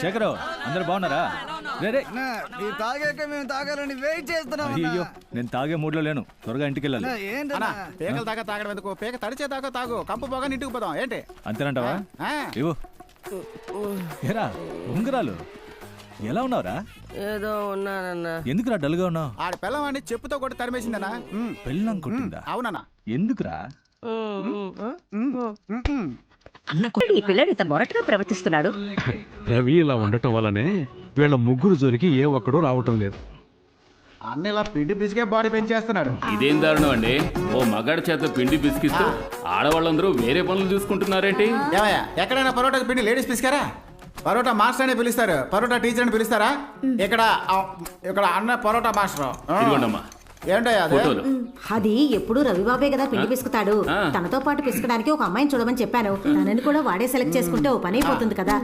శేఖరు అందరు బాగున్నారా? రే మీరు తాగాక మేము తాగాలని వెయిట్ చేస్తున్నాం. అయ్యో నేను తాగే మూడ్లో లేను, త్వరగా ఇంటికి వెళ్ళాలి. పేకల దాకా తాగడం ఎందుకు? పేక తడిచే దాకా తాగు, కంపు పోగా ఇంటికి పోదాం. ఏంటి అంతేనంటావా? ఇవ్వు. ఏరా ఉంగరాలు ఎలా ఉన్నావురా? ఏదో ఉన్నానన్నా. ఎందుకురా డల్గా ఉన్నావు? ఆడ పిల్లవాడిని చెప్పుతో కొట్టి తరిమేసిందనా? పెళ్ళం కొట్టిందా? అవునన్నా. ఎందుకురా? ఈ పిల్లడు ఇంత మొరటుగా ప్రవర్తిస్తున్నాడు. రవి ఇలా ఉండటం వల్లనే వీళ్ళ ముగ్గురు జోలికి ఏ ఒక్కడూ రావటం లేదు. అన్న ఇలా పిండి పిసికే బాడీ పెంచేస్తున్నాడు. ఇదేం దారుణం అండి? ఓ మగాడి చేత పిండి పిసికిస్తూ ఆడవాళ్ళందరూ వేరే పనులు చూసుకుంటున్నారేంటి? ఏమయ్యా, ఎక్కడైనా పరోటాకి పిండి లేడీస్ పిసికారా? పరోటా మాస్టర్ అని పిలుస్తారు, పరోటా టీచర్ అని పిలుస్తారా? ఇక్కడ అన్న పరోటా మాస్టర్. ఇదిగోండమ్మా ఏంటయ్యా అది? ఫోటోలు. అది ఎప్పుడు రవిబాబే కదా పిండి పిసుకుతాడు. తనతో పాటు పిసకడానికి ఒక అమ్మాయిని చూడమని చెప్పాను. తనని కూడా వాడే సెలెక్ట్ చేసుకుంటే ఓ పని అయిపోతుంది కదా.